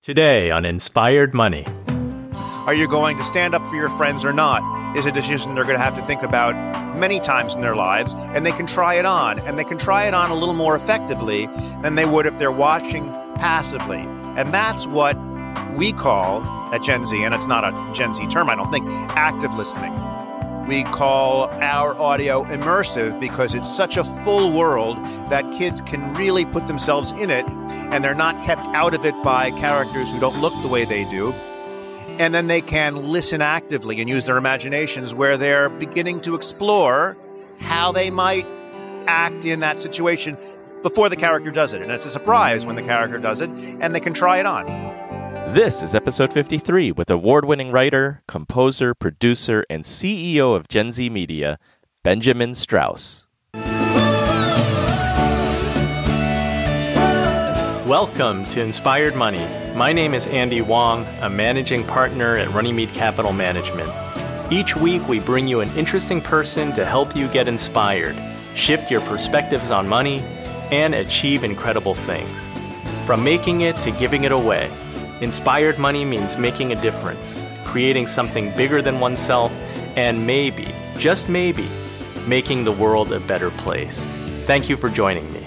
Today on Inspired Money. Are you going to stand up for your friends or not? Is a decision they're going to have to think about many times in their lives, and they can try it on, and they can try it on a little more effectively than they would if they're watching passively. And that's what we call at Gen Z, and it's not a Gen Z term, I don't think, active listening. We call our audio immersive because it's such a full world that kids can really put themselves in it, and they're not kept out of it by characters who don't look the way they do. And then they can listen actively and use their imaginations where they're beginning to explore how they might act in that situation before the character does it. And it's a surprise when the character does it, and they can try it on. This is episode 53 with award-winning writer, composer, producer, and CEO of Gen Z Media, Benjamin Strouse. Welcome to Inspired Money. My name is Andy Wong, a managing partner at Runnymede Capital Management. Each week, we bring you an interesting person to help you get inspired, shift your perspectives on money, and achieve incredible things. From making it to giving it away, Inspired Money means making a difference, creating something bigger than oneself, and maybe, just maybe, making the world a better place. Thank you for joining me.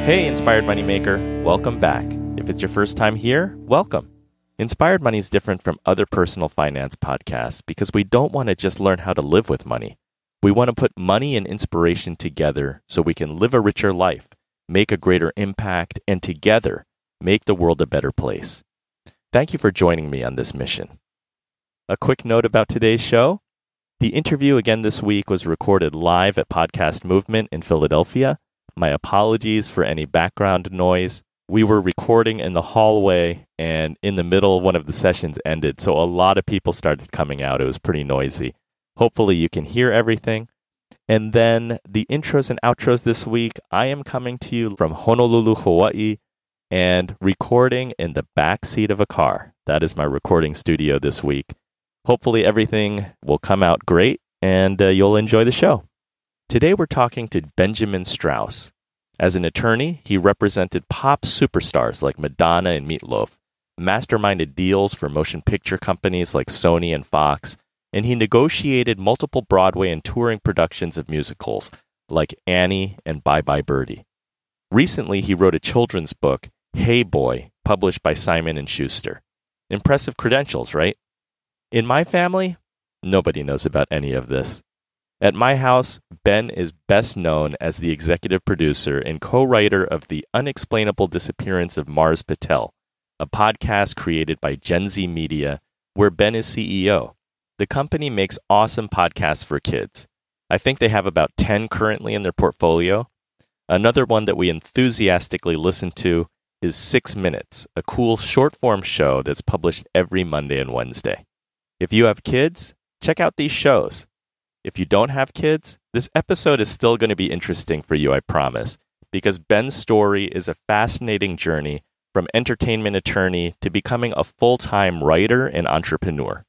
Hey, Inspired Moneymaker, welcome back. If it's your first time here, welcome. Inspired Money is different from other personal finance podcasts because we don't want to just learn how to live with money. We want to put money and inspiration together so we can live a richer life, make a greater impact, and together, make the world a better place. Thank you for joining me on this mission. A quick note about today's show. The interview again this week was recorded live at Podcast Movement in Philadelphia. My apologies for any background noise. We were recording in the hallway, and in the middle, one of the sessions ended, so a lot of people started coming out. It was pretty noisy. Hopefully you can hear everything. And then the intros and outros this week, I am coming to you from Honolulu, Hawaii, and recording in the back seat of a car. That is my recording studio this week. Hopefully everything will come out great and you'll enjoy the show. Today we're talking to Benjamin Strouse. As an attorney, he represented pop superstars like Madonna and Meatloaf, masterminded deals for motion picture companies like Sony and Fox, and he negotiated multiple Broadway and touring productions of musicals like Annie and Bye Bye Birdie. Recently, he wrote a children's book, Hey Boy, published by Simon & Schuster. Impressive credentials, right? In my family, nobody knows about any of this. At my house, Ben is best known as the executive producer and co-writer of the Unexplainable Disappearance of Mars Patel, a podcast created by Gen Z Media, where Ben is CEO. The company makes awesome podcasts for kids. I think they have about 10 currently in their portfolio. Another one that we enthusiastically listen to is 6 Minutes, a cool short-form show that's published every Monday and Wednesday. If you have kids, check out these shows. If you don't have kids, this episode is still going to be interesting for you, I promise, because Ben's story is a fascinating journey from entertainment attorney to becoming a full-time writer and entrepreneur.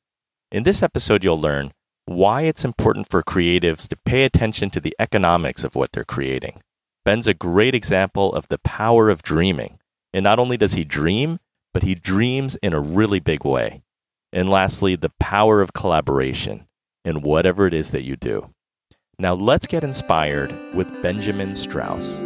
In this episode, you'll learn why it's important for creatives to pay attention to the economics of what they're creating. Ben's a great example of the power of dreaming. And not only does he dream, but he dreams in a really big way. And lastly, the power of collaboration in whatever it is that you do. Now let's get inspired with Benjamin Strouse.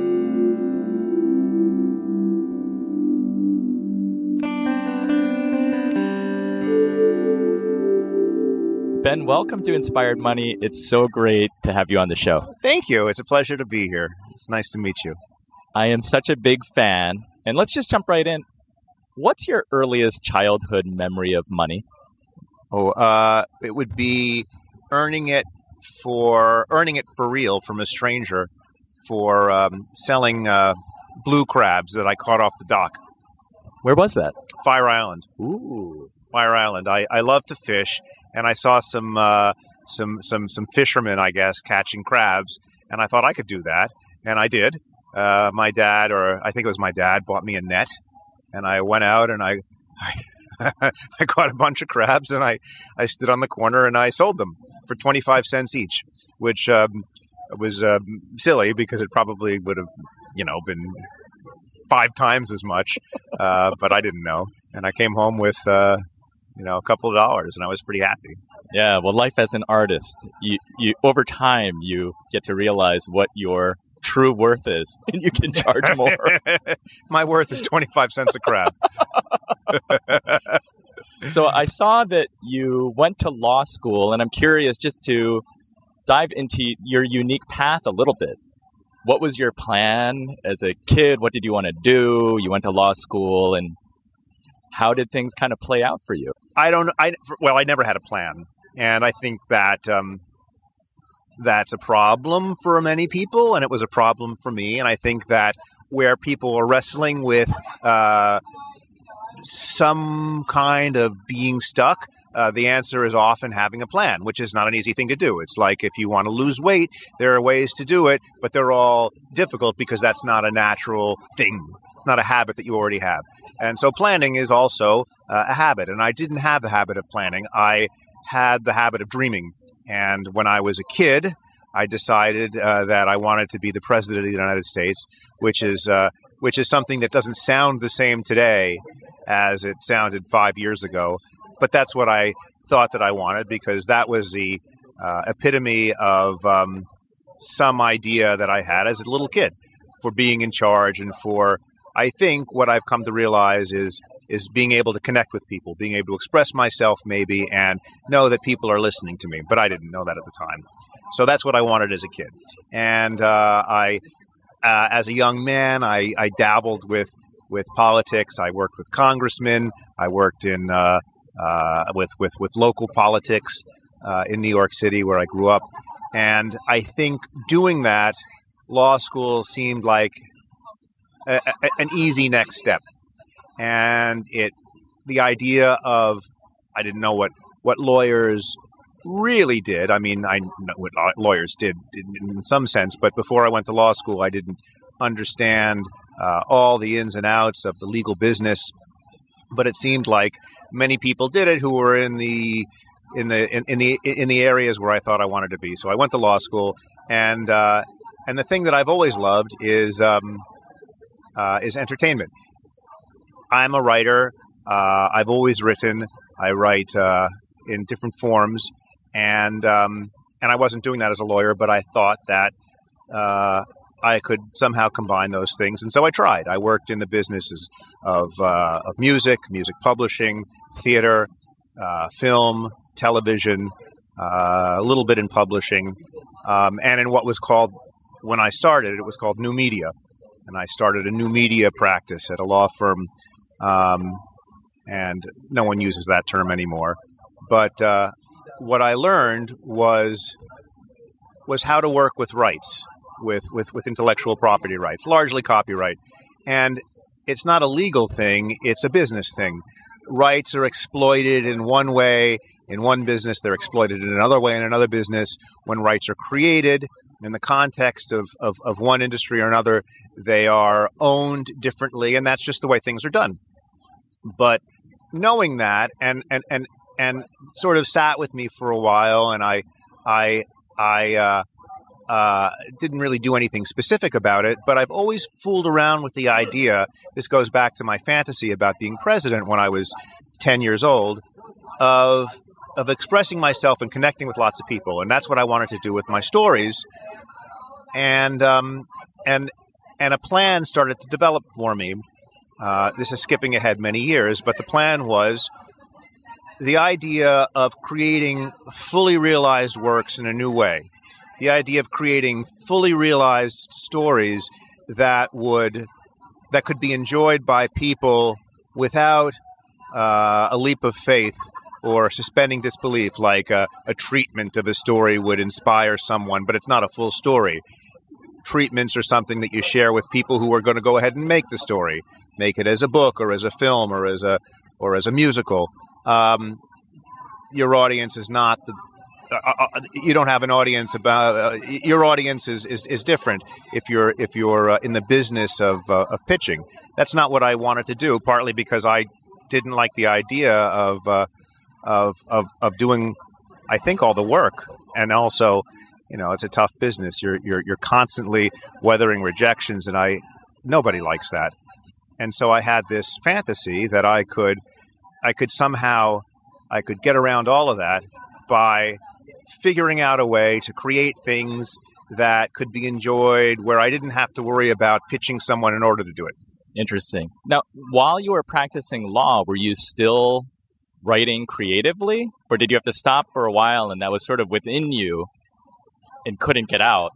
Ben, welcome to Inspired Money. It's so great to have you on the show. Thank you. It's a pleasure to be here. It's nice to meet you. I am such a big fan. And let's just jump right in. What's your earliest childhood memory of money? It would be earning it for real from a stranger for selling blue crabs that I caught off the dock. Where was that? Fire Island. Ooh. Fire Island. I love to fish, and I saw some fishermen, I guess, catching crabs, and I thought I could do that, and I did. My dad, or I think it was my dad, bought me a net, and I went out and I caught a bunch of crabs, and I stood on the corner and I sold them for 25 cents each, which was silly because it probably would have, been 5 times as much, but I didn't know. And I came home with, a couple of dollars, and I was pretty happy. Yeah, well, life as an artist, you over time, you get to realize what your true worth is, and you can charge more. My worth is 25 cents a crab. So I saw that you went to law school, and I'm curious just to dive into your unique path a little bit. What was your plan as a kid? What did you want to do? You went to law school, and how did things kind of play out for you? I never had a plan. And I think that that's a problem for many people, and it was a problem for me. And I think that where people are wrestling with some kind of being stuck, the answer is often having a plan, which is not an easy thing to do. It's like if you want to lose weight, there are ways to do it, but they're all difficult because that's not a natural thing. It's not a habit that you already have. And so planning is also a habit. And I didn't have the habit of planning. I had the habit of dreaming. And when I was a kid, I decided that I wanted to be the president of the United States, which is something that doesn't sound the same today as it sounded 5 years ago. But that's what I thought that I wanted, because that was the epitome of some idea that I had as a little kid for being in charge, and for, I think, what I've come to realize is being able to connect with people, being able to express myself maybe, and know that people are listening to me. But I didn't know that at the time. So that's what I wanted as a kid. And as a young man, I dabbled with politics. I worked with congressmen. I worked in with local politics in New York City, where I grew up. And I think doing that, law school seemed like an easy next step. And the idea of, I didn't know what lawyers really did. I mean, I know what lawyers did in some sense, but before I went to law school, I didn't understand all the ins and outs of the legal business. But it seemed like many people did it who were in the areas where I thought I wanted to be. So I went to law school, and the thing that I've always loved is entertainment. I'm a writer. I've always written. I write in different forms, and I wasn't doing that as a lawyer, but I thought that I could somehow combine those things, and so I tried. I worked in the businesses of music publishing, theater, film, television, a little bit in publishing, and in what was called, when I started, it was called new media. And I started a new media practice at a law firm, and no one uses that term anymore. But what I learned was how to work with rights, with intellectual property rights, largely copyright. And it's not a legal thing, it's a business thing. Rights are exploited in one way in one business, they're exploited in another way in another business. When rights are created in the context of one industry or another, they are owned differently, and that's just the way things are done. But knowing that and sort of sat with me for a while, and I didn't really do anything specific about it, but I've always fooled around with the idea, this goes back to my fantasy about being president when I was 10 years old, of expressing myself and connecting with lots of people. And that's what I wanted to do with my stories. And a plan started to develop for me. This is skipping ahead many years, but the plan was the idea of creating fully realized works in a new way. The idea of creating fully realized stories that could be enjoyed by people without a leap of faith or suspending disbelief, like a treatment of a story would inspire someone, but it's not a full story. Treatments are something that you share with people who are going to go ahead and make the story, make it as a book or as a film or as a musical. Your audience is not you don't have an audience about your audience is different if you're in the business of pitching. That's not what I wanted to do, partly because I didn't like the idea of doing, I think, all the work, and also, it's a tough business. You're constantly weathering rejections, and nobody likes that. And so I had this fantasy that I could somehow get around all of that by figuring out a way to create things that could be enjoyed where I didn't have to worry about pitching someone in order to do it. Interesting. Now, while you were practicing law, were you still writing creatively? Or did you have to stop for a while and that was sort of within you and couldn't get out?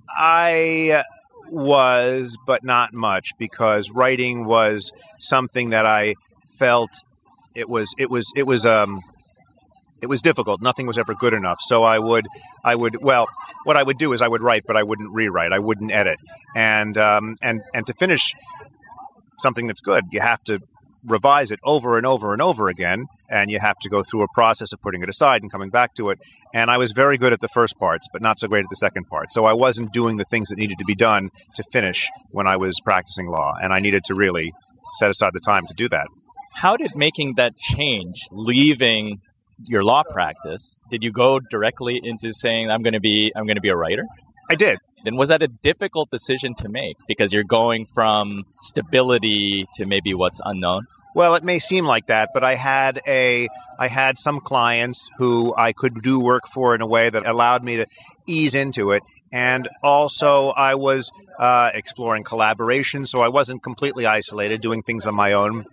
I was, but not much, because writing was something that I felt it was difficult. Nothing was ever good enough. So what I would do is I would write, but I wouldn't rewrite. I wouldn't edit. And to finish something that's good, you have to revise it over and over and over again, and you have to go through a process of putting it aside and coming back to it. And I was very good at the first parts, but not so great at the second part. So I wasn't doing the things that needed to be done to finish when I was practicing law, and I needed to really set aside the time to do that. How did making that change, leaving your law practice, did you go directly into saying, I'm going to be a writer? I did. Then was that a difficult decision to make because you're going from stability to maybe what's unknown? Well, it may seem like that, but I had some clients who I could do work for in a way that allowed me to ease into it. And also I was exploring collaboration, so I wasn't completely isolated, doing things on my own.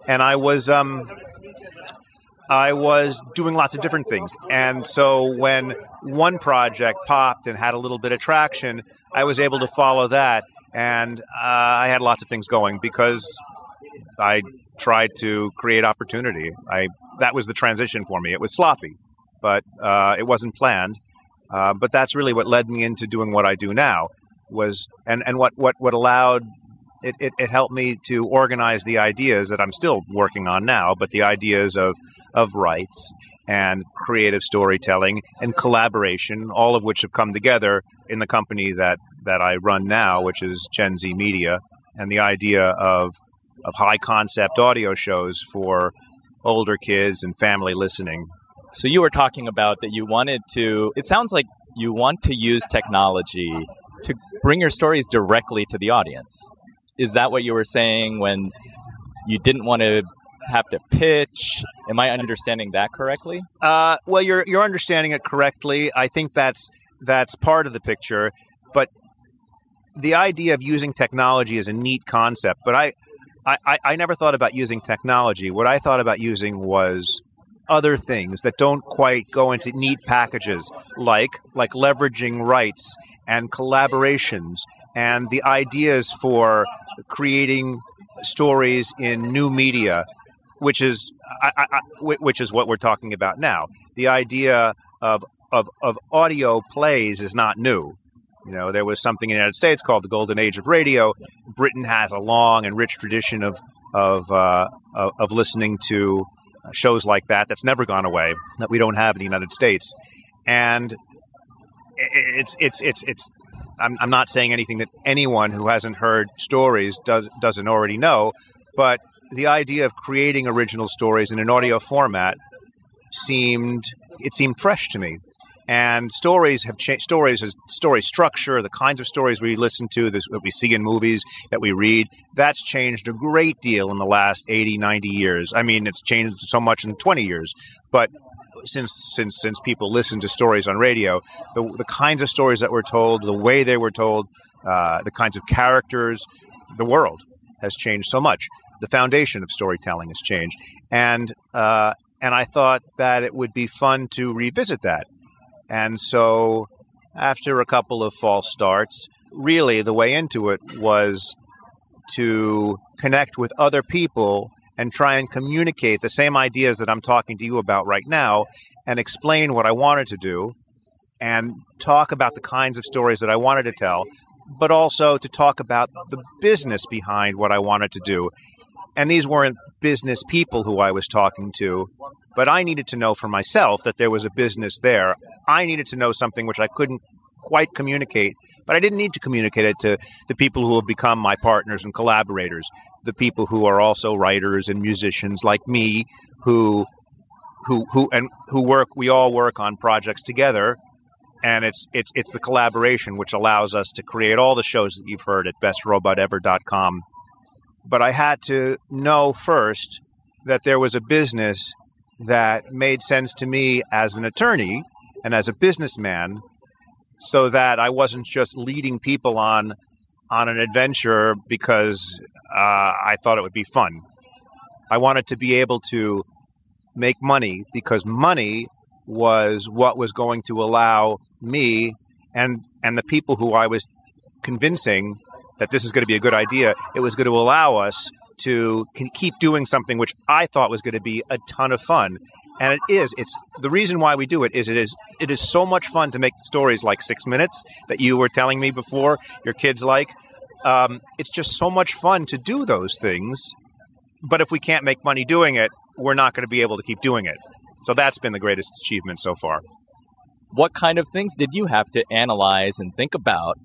And I was doing lots of different things. And so when one project popped and had a little bit of traction, I was able to follow that. And I had lots of things going because I tried to create opportunity. That was the transition for me. It was sloppy, but it wasn't planned. But that's really what led me into doing what I do now. And what allowed it helped me to organize the ideas that I'm still working on now, but the ideas of rights and creative storytelling and collaboration, all of which have come together in the company that I run now, which is Gen Z Media, and the idea of high concept audio shows for older kids and family listening. So you were talking about that it sounds like you want to use technology to bring your stories directly to the audience. Is that what you were saying when you didn't want to have to pitch? Am I understanding that correctly? Well, you're understanding it correctly. I think that's part of the picture. But the idea of using technology is a neat concept. But I never thought about using technology. What I thought about using was other things that don't quite go into neat packages, like leveraging rights and collaborations and the ideas for creating stories in new media, which is what we're talking about now. The idea of audio plays is not new. You know, there was something in the United States called the Golden Age of Radio. Britain has a long and rich tradition of listening to shows like that. That's never gone away. That we don't have in the United States, and it's. I'm not saying anything that anyone who hasn't heard stories doesn't already know, but the idea of creating original stories in an audio format seemed fresh to me. And stories have changed. Story structure, the kinds of stories we listen to, that we see in movies, that we read, that's changed a great deal in the last 80, 90 years. I mean, it's changed so much in 20 years. But since people listen to stories on radio, the kinds of stories that were told, the way they were told, the kinds of characters, the world has changed so much. The foundation of storytelling has changed. And I thought that it would be fun to revisit that. And so after a couple of false starts, really the way into it was to connect with other people and try and communicate the same ideas that I'm talking to you about right now and explain what I wanted to do and talk about the kinds of stories that I wanted to tell, but also to talk about the business behind what I wanted to do. And these weren't business people who I was talking to, but I needed to know for myself that there was a business there. I needed to know something which I couldn't quite communicate, but I didn't need to communicate it to the people who have become my partners and collaborators, the people who are also writers and musicians like me, who work. We all work on projects together, and it's the collaboration which allows us to create all the shows that you've heard at bestrobotever.com. but I had to know first that there was a business that made sense to me as an attorney and as a businessman, so that I wasn't just leading people on an adventure because I thought it would be fun. I wanted to be able to make money because money was what was going to allow me and the people who I was convincing that this is going to be a good idea, it was going to allow us to keep doing something which I thought was going to be a ton of fun. And it is. It's the reason why we do it is so much fun to make stories like 6 Minutes that you were telling me before your kids like. It's just so much fun to do those things. But if we can't make money doing it, we're not going to be able to keep doing it. So that's been the greatest achievement so far. What kind of things did you have to analyze and think about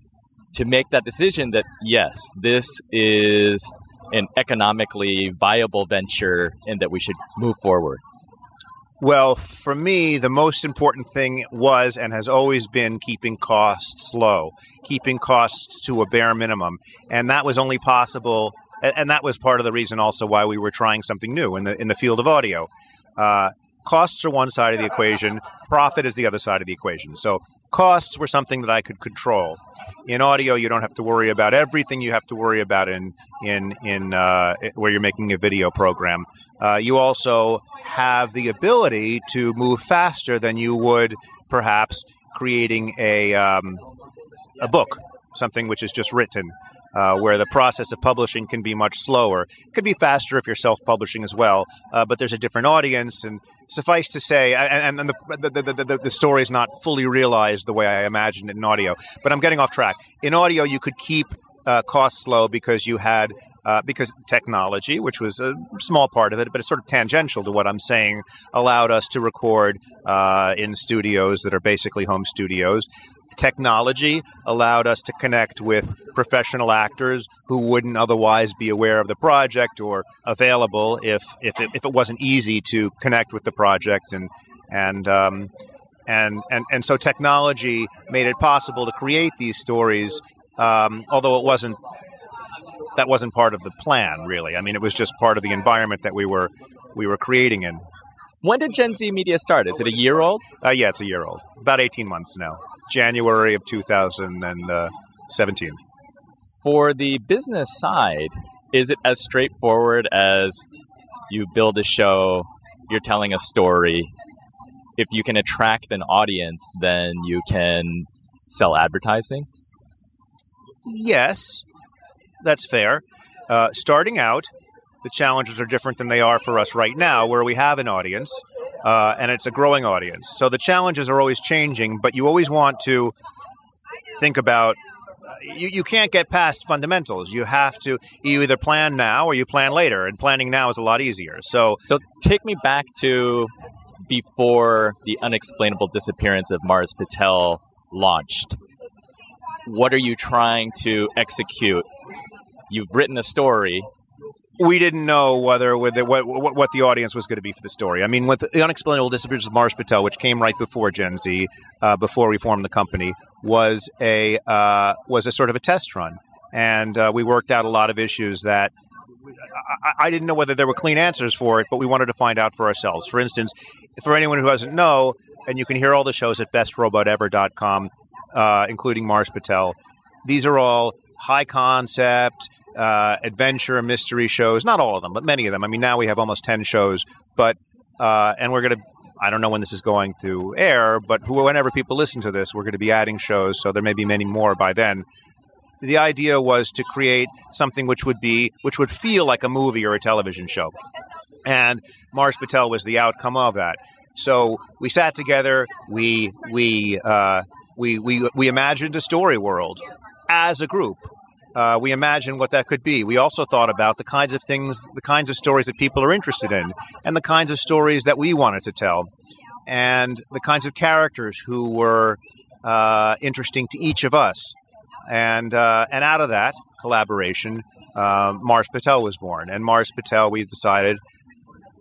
to make that decision that, yes, this is an economically viable venture and that we should move forward? Well, for me, the most important thing was and has always been keeping costs low, keeping costs to a bare minimum. And that was only possible, and that was part of the reason also why we were trying something new in the field of audio. Costs are one side of the equation. Profit is the other side of the equation. So costs were something that I could control. In audio, you don't have to worry about everything you have to worry about in where you're making a video program. You also have the ability to move faster than you would perhaps creating a book, something which is just written. Where the process of publishing can be much slower. It could be faster if you're self-publishing as well, but there's a different audience. And suffice to say, and the story is not fully realized the way I imagined it in audio. But I'm getting off track. In audio, you could keep costs low because you had because technology, which was a small part of it, but it's sort of tangential to what I'm saying, allowed us to record in studios that are basically home studios. Technology allowed us to connect with professional actors who wouldn't otherwise be aware of the project or available if it wasn't easy to connect with the project, and so technology made it possible to create these stories, although that wasn't part of the plan, really. I mean, it was just part of the environment that we were creating in. When did Gen Z Media start? Is it a year old? Yeah, it's a year old. About 18 months now. January of 2017. For the business side, is it as straightforward as you build a show, you're telling a story? If you can attract an audience, then you can sell advertising? Yes, that's fair. Starting out, the challenges are different than they are for us right now, where we have an audience. And it's a growing audience. So the challenges are always changing, but you always want to think about, you can't get past fundamentals. You have to, you either plan now or you plan later, and planning now is a lot easier. So take me back to before the Unexplainable Disappearance of Mars Patel launched. What are you trying to execute? You've written a story. We didn't know what the audience was going to be for the story. I mean, with the Unexplainable Disappearance of Mars Patel, which came right before Gen Z, before we formed the company, was a sort of a test run, and we worked out a lot of issues that I didn't know whether there were clean answers for it, but we wanted to find out for ourselves. For instance, for anyone who doesn't know, and you can hear all the shows at bestrobotever.com, including Mars Patel. These are all high concept, adventure, mystery shows. Not all of them, but many of them. I mean, now we have almost 10 shows, but and we're going to, I don't know when this is going to air, but whenever people listen to this, we're going to be adding shows, so there may be many more by then. The idea was to create something which would feel like a movie or a television show. And Mars Patel was the outcome of that. So we sat together, we imagined a story world as a group. We imagined what that could be. We also thought about the kinds of things, the kinds of stories that people are interested in, and the kinds of stories that we wanted to tell, and the kinds of characters who were interesting to each of us. And out of that collaboration, Mars Patel was born. And Mars Patel, we decided,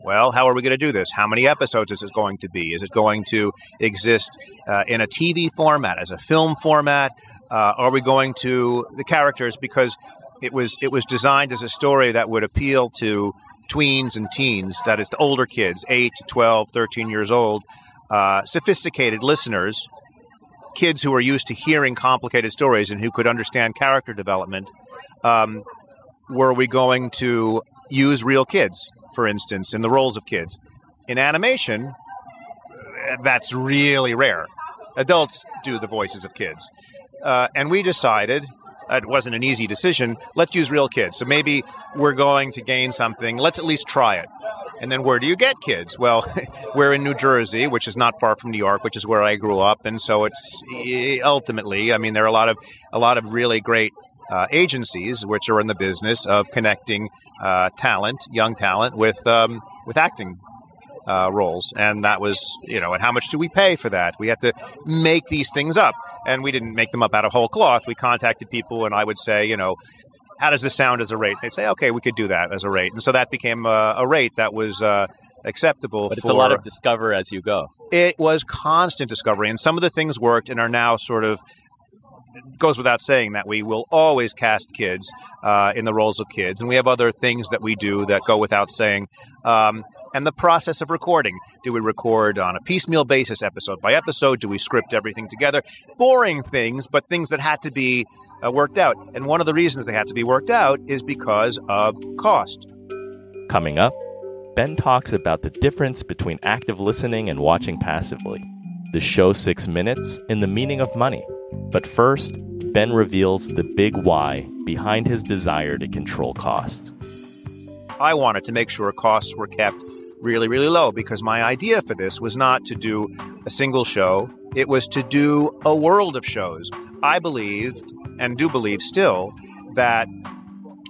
well, how are we going to do this? How many episodes is it going to be? Is it going to exist in a TV format, as a film format? Are we going to the characters? Because it was designed as a story that would appeal to tweens and teens, that is to older kids, 8 to 12, 13 years old, sophisticated listeners, kids who are used to hearing complicated stories and who could understand character development. Were we going to use real kids, for instance, in the roles of kids? In animation, that's really rare. Adults do the voices of kids. And we decided, it wasn't an easy decision, let's use real kids. So maybe we're going to gain something. Let's at least try it. And then where do you get kids? Well, we're in New Jersey, which is not far from New York, which is where I grew up. And so it's ultimately, I mean, there are a lot of really great agencies which are in the business of connecting young talent with acting roles. And that was, and how much do we pay for that? We had to make these things up. And we didn't make them up out of whole cloth. We contacted people and I would say, how does this sound as a rate? They'd say, okay, we could do that as a rate. And so that became a rate that was acceptable. But it's a lot of discover as you go. It was constant discovery. And some of the things worked and are now sort of, goes without saying that we will always cast kids in the roles of kids. And we have other things that we do that go without saying. And the process of recording. Do we record on a piecemeal basis, episode by episode? Do we script everything together? Boring things, but things that had to be worked out. And one of the reasons they had to be worked out is because of cost. Coming up, Ben talks about the difference between active listening and watching passively, the show 6 Minutes, and the meaning of money. But first, Ben reveals the big why behind his desire to control costs. I wanted to make sure costs were kept really, really low because my idea for this was not to do a single show. It was to do a world of shows. I believed, and do believe still, that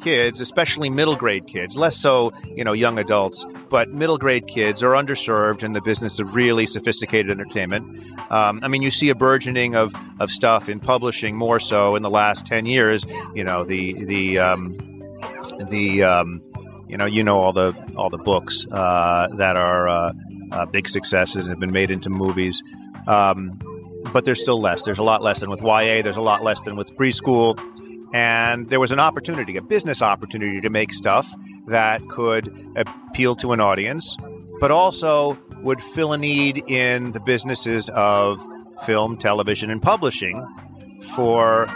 kids, especially middle grade kids, less so, young adults, but middle grade kids are underserved in the business of really sophisticated entertainment. You see a burgeoning of stuff in publishing more so in the last 10 years. All the books that are big successes and have been made into movies. But there's still less. There's a lot less than with YA. There's a lot less than with preschool. And there was an opportunity, a business opportunity to make stuff that could appeal to an audience, but also would fill a need in the businesses of film, television, and publishing for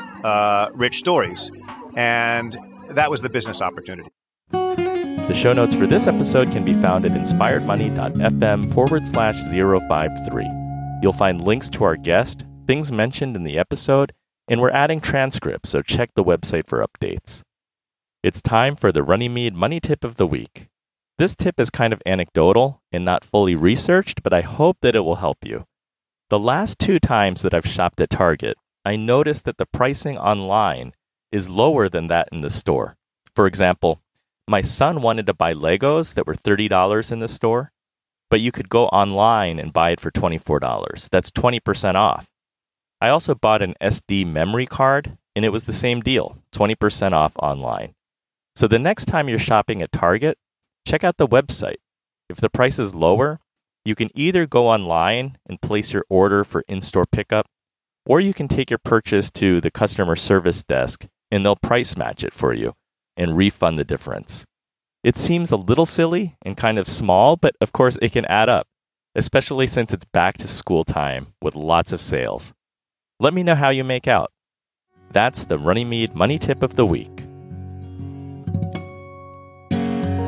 rich stories. And that was the business opportunity. The show notes for this episode can be found at inspiredmoney.fm/053. You'll find links to our guest, things mentioned in the episode, and we're adding transcripts, so check the website for updates. It's time for the Runnymede Money Tip of the Week. This tip is kind of anecdotal and not fully researched, but I hope that it will help you. The last 2 times that I've shopped at Target, I noticed that the pricing online is lower than that in the store. For example, my son wanted to buy Legos that were $30 in the store, but you could go online and buy it for $24. That's 20% off. I also bought an SD memory card, and it was the same deal, 20% off online. So the next time you're shopping at Target, check out the website. If the price is lower, you can either go online and place your order for in-store pickup, or you can take your purchase to the customer service desk, and they'll price match it for you and refund the difference. It seems a little silly and kind of small, but of course it can add up, especially since it's back to school time with lots of sales. Let me know how you make out. That's the Runnymede Money Tip of the Week.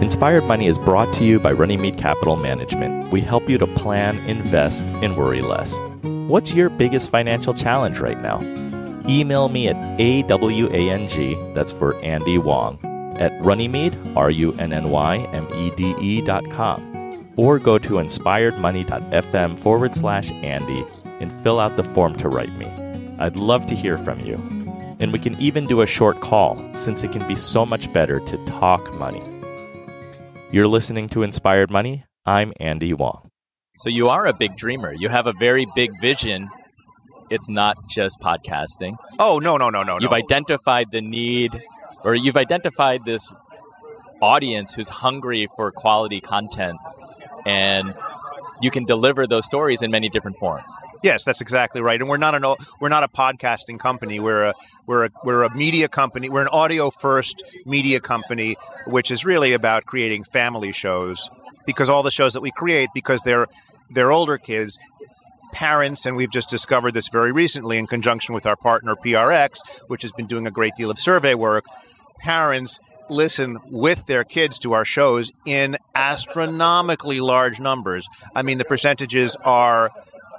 Inspired Money is brought to you by Runnymede Capital Management. We help you to plan, invest, and worry less. What's your biggest financial challenge right now? Email me at awang, that's for Andy Wong, at Runnymede, RUNNYMEDE.com, or go to inspiredmoney.fm/Andy and fill out the form to write me. I'd love to hear from you. And we can even do a short call, since it can be so much better to talk money. You're listening to Inspired Money. I'm Andy Wong. So you are a big dreamer. You have a very big vision. It's not just podcasting. Oh, no. You've identified the need, or you've identified this audience who's hungry for quality content. And you can deliver those stories in many different forms. Yes, that's exactly right. And we're not a podcasting company. We're a media company. We're an audio first media company, which is really about creating family shows. Because all the shows that we create, because they're older kids, parents, and we've just discovered this very recently in conjunction with our partner PRX, which has been doing a great deal of survey work. Parents listen with their kids to our shows in astronomically large numbers. I mean, the percentages are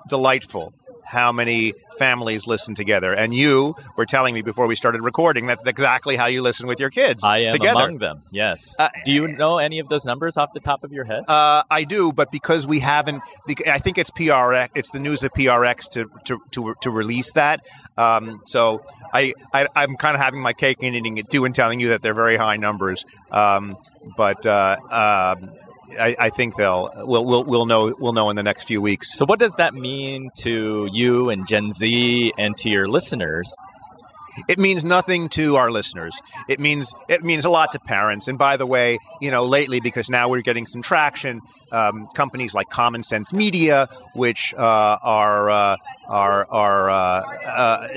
delightful. How many families listen together. And you were telling me before we started recording that's exactly how you listen with your kids. I am together. Among them, yes. Do you know any of those numbers off the top of your head? I do, but because we haven't, I think it's PRX. It's the news of PRX to release that. So I'm kind of having my cake and eating it too, and telling you that they're very high numbers. I think we'll know in the next few weeks. So what does that mean to you and Gen Z and to your listeners? It means nothing to our listeners. It means a lot to parents. And by the way, lately, because now we're getting some traction, companies like Common Sense Media, which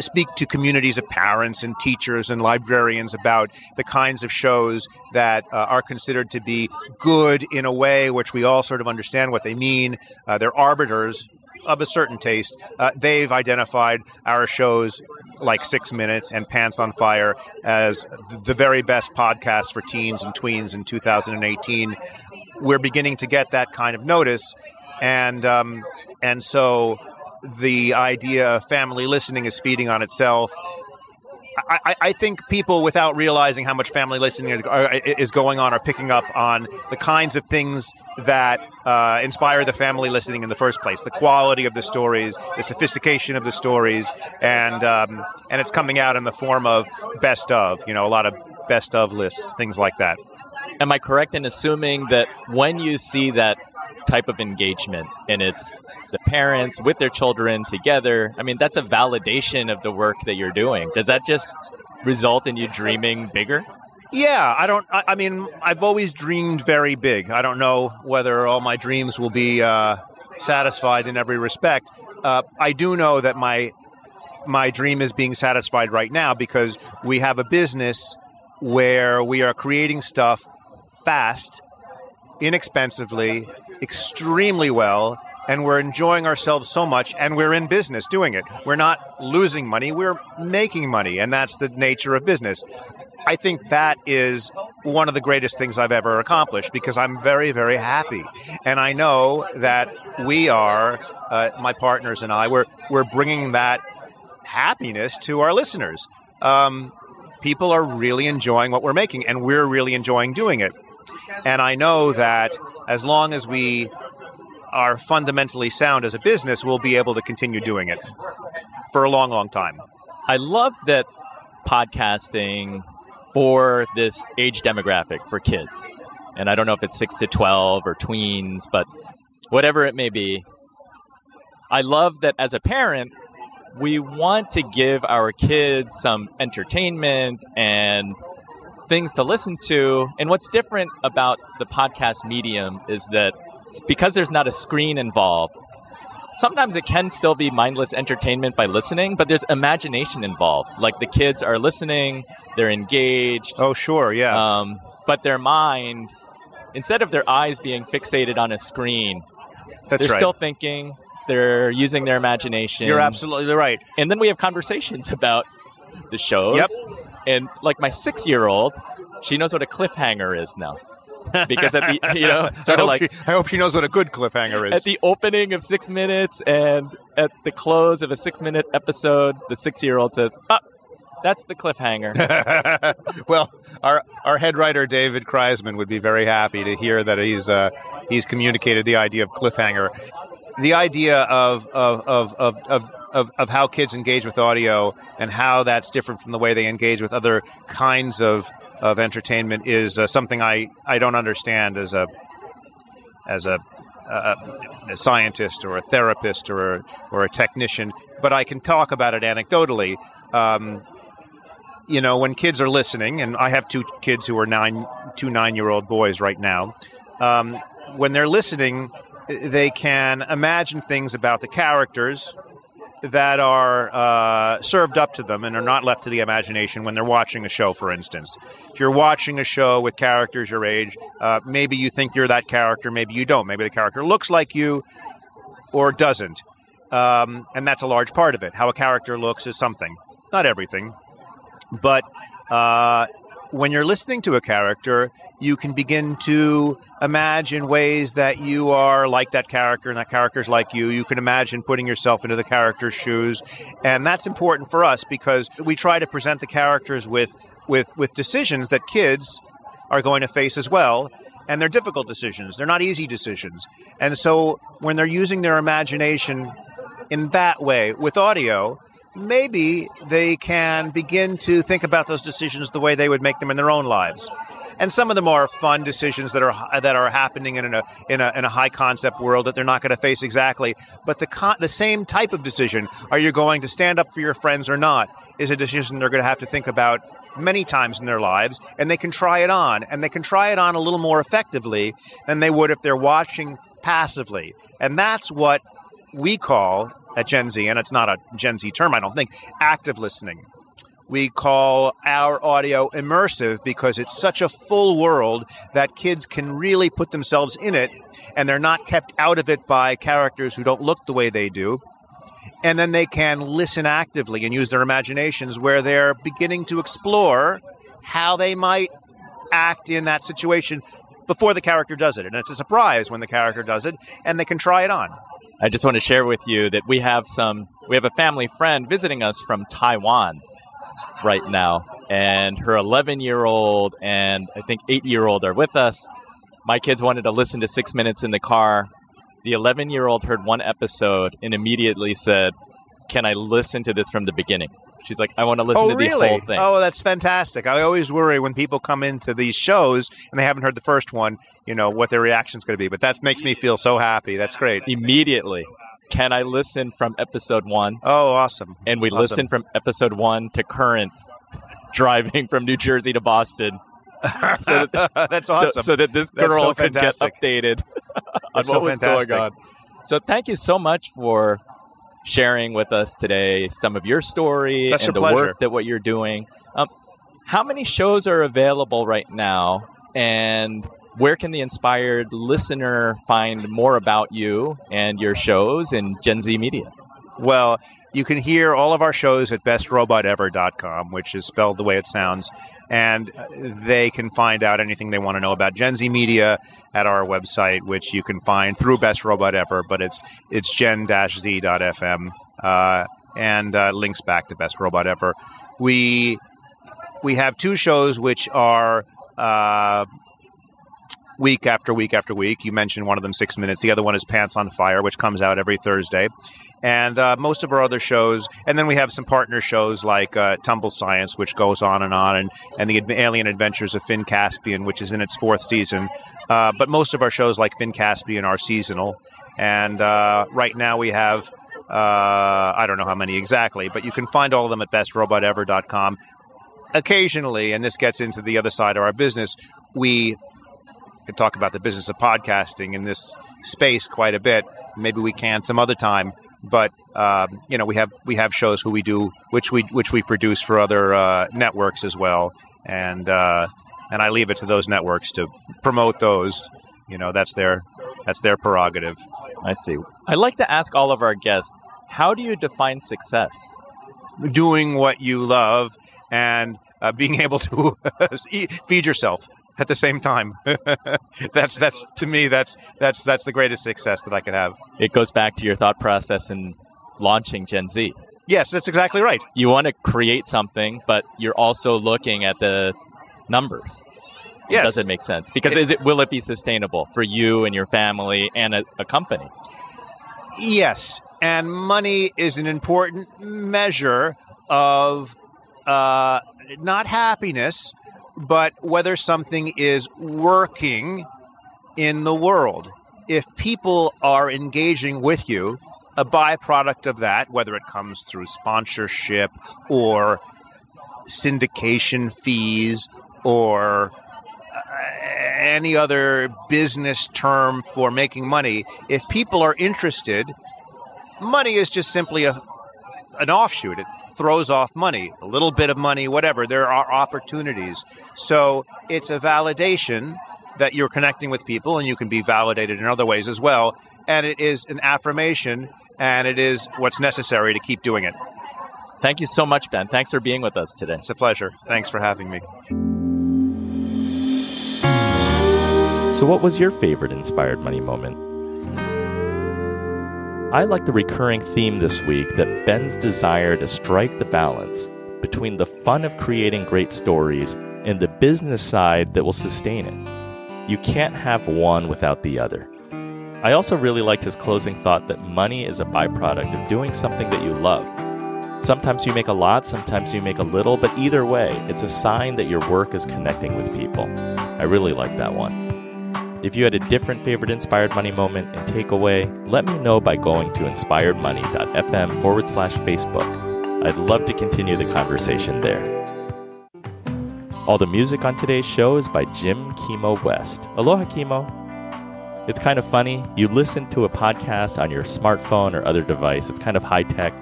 speak to communities of parents and teachers and librarians about the kinds of shows that are considered to be good in a way which we all sort of understand what they mean. They're arbiters of a certain taste. They've identified our shows like 6 Minutes and Pants on Fire as the very best podcasts for teens and tweens in 2018. We're beginning to get that kind of notice, and so the idea of family listening is feeding on itself. I think people, without realizing how much family listening is going on, are picking up on the kinds of things that inspire the family listening in the first place. The quality of the stories, the sophistication of the stories, and it's coming out in the form of best of, a lot of best of lists, things like that. Am I correct in assuming that when you see that type of engagement, and it's the parents with their children together, I mean, that's a validation of the work that you're doing. Does that just result in you dreaming bigger? Yeah, I mean, I've always dreamed very big. I don't know whether all my dreams will be satisfied in every respect. I do know that my dream is being satisfied right now because we have a business where we are creating stuff fast, inexpensively, extremely well, and we're enjoying ourselves so much, and we're in business doing it. We're not losing money, we're making money, and that's the nature of business. I think that is one of the greatest things I've ever accomplished because I'm very, very happy. And I know that we are, my partners and I, we're bringing that happiness to our listeners. People are really enjoying what we're making, and we're really enjoying doing it. And I know that as long as we are fundamentally sound as a business, we'll be able to continue doing it for a long, long time. I love that podcasting for this age demographic for kids, and I don't know if it's 6 to 12 or tweens, but whatever it may be, I love that as a parent, we want to give our kids some entertainment and things to listen to. And what's different about the podcast medium is that because there's not a screen involved, sometimes it can still be mindless entertainment by listening, but there's imagination involved. Like the kids are listening, they're engaged. Oh, sure, yeah. But their mind, instead of their eyes being fixated on a screen, they're still thinking, they're using their imagination. You're absolutely right. And then we have conversations about the shows. Yep. And like my 6-year-old, she knows what a cliffhanger is now. Because at the, I hope she knows what a good cliffhanger is. At the opening of 6 Minutes and at the close of a 6-minute episode, the 6-year-old says, that's the cliffhanger. Well, our head writer, David Kreisman, would be very happy to hear that he's communicated the idea of cliffhanger. The idea of how kids engage with audio and how that's different from the way they engage with other kinds of entertainment is something I don't understand as a scientist or a therapist or a technician, but I can talk about it anecdotally. When kids are listening, and I have 2 kids who are 2 9-year-old boys right now, when they're listening, they can imagine things about the characters that are served up to them and are not left to the imagination when they're watching a show, for instance. If you're watching a show with characters your age, maybe you think you're that character, maybe you don't. Maybe the character looks like you or doesn't. And that's a large part of it. How a character looks is something. Not everything. But when you're listening to a character, you can begin to imagine ways that you are like that character and that character's like you. You can imagine putting yourself into the character's shoes. And that's important for us because we try to present the characters with decisions that kids are going to face as well. And they're difficult decisions. They're not easy decisions. And so when they're using their imagination in that way with audio, maybe they can begin to think about those decisions the way they would make them in their own lives. And some of them are fun decisions that are happening in a high concept world that they're not going to face exactly. But the same type of decision, are you going to stand up for your friends or not, is a decision they're going to have to think about many times in their lives, and they can try it on. And they can try it on a little more effectively than they would if they're watching passively. And that's what we call at Gen Z, and it's not a Gen Z term, I don't think, active listening. We call our audio immersive because it's such a full world that kids can really put themselves in it, and they're not kept out of it by characters who don't look the way they do. And then they can listen actively and use their imaginations where they're beginning to explore how they might act in that situation before the character does it. And it's a surprise when the character does it, and they can try it on. I just want to share with you that we have a family friend visiting us from Taiwan right now, and her 11-year-old and I think 8-year-old are with us. My kids wanted to listen to 6 Minutes in the car. The 11-year-old heard one episode and immediately said, "Can I listen to this from the beginning?" She's like, "I want to listen to the whole thing." Oh, that's fantastic. I always worry when people come into these shows and they haven't heard the first one, what their reaction's going to be. But that makes me feel so happy. That's great. Immediately, "Can I listen from episode 1? Oh, awesome. And we listened from episode 1 to current, driving from New Jersey to Boston. That's awesome. So that this girl could get updated on what was going on. So thank you so much for sharing with us today some of your story and the work that what you're doing. How many shows are available right now, and where can the inspired listener find more about you and your shows in Gen Z Media? Well, you can hear all of our shows at bestrobotever.com, which is spelled the way it sounds, and they can find out anything they want to know about Gen Z Media at our website, which you can find through Best Robot Ever, but it's gen-z.fm, and links back to Best Robot Ever. We have two shows which are week after week after week. You mentioned one of them, 6 Minutes. The other one is Pants on Fire, which comes out every Thursday. And most of our other shows, and then we have some partner shows like Tumble Science, which goes on, and the Alien Adventures of Finn Caspian, which is in its 4th season. But most of our shows like Finn Caspian are seasonal. And right now we have, I don't know how many exactly, but you can find all of them at bestrobotever.com. Occasionally, and this gets into the other side of our business, we could talk about the business of podcasting in this space quite a bit. Maybe we can some other time, but we have shows which we produce for other networks as well, and I leave it to those networks to promote those. That's their prerogative. I see. I like to ask all of our guests, how do you define success? Doing what you love and being able to feed yourself at the same time. That's to me, that's the greatest success that I could have. It goes back to your thought process in launching Gen Z. Yes, that's exactly right. You want to create something, but you're also looking at the numbers. Yes. Does it make sense? Because will it be sustainable for you and your family and a company? Yes, and money is an important measure of not happiness, but whether something is working in the world. If people are engaging with you, a byproduct of that, whether it comes through sponsorship or syndication fees or any other business term for making money. If people are interested, money is just simply an offshoot. It throws off money, a little bit of money, whatever. There are opportunities. So it's a validation that you're connecting with people, and you can be validated in other ways as well. And it is an affirmation, and it is what's necessary to keep doing it. Thank you so much, Ben. Thanks for being with us today. It's a pleasure. Thanks for having me. So what was your favorite inspired money moment? I like the recurring theme this week that Ben's desire to strike the balance between the fun of creating great stories and the business side that will sustain it. You can't have one without the other. I also really liked his closing thought that money is a byproduct of doing something that you love. Sometimes you make a lot, sometimes you make a little, but either way, it's a sign that your work is connecting with people. I really like that one. If you had a different favorite inspired money moment and takeaway, let me know by going to inspiredmoney.fm/Facebook. I'd love to continue the conversation there. All the music on today's show is by Jim Kimo West. Aloha, Kimo. It's kind of funny. You listen to a podcast on your smartphone or other device. It's kind of high tech,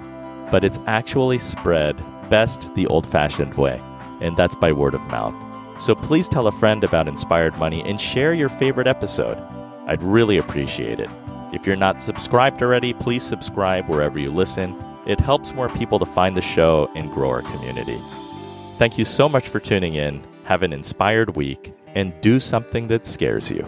but it's actually spread best the old-fashioned way, and that's by word of mouth. So please tell a friend about Inspired Money and share your favorite episode. I'd really appreciate it. If you're not subscribed already, please subscribe wherever you listen. It helps more people to find the show and grow our community. Thank you so much for tuning in. Have an inspired week and do something that scares you.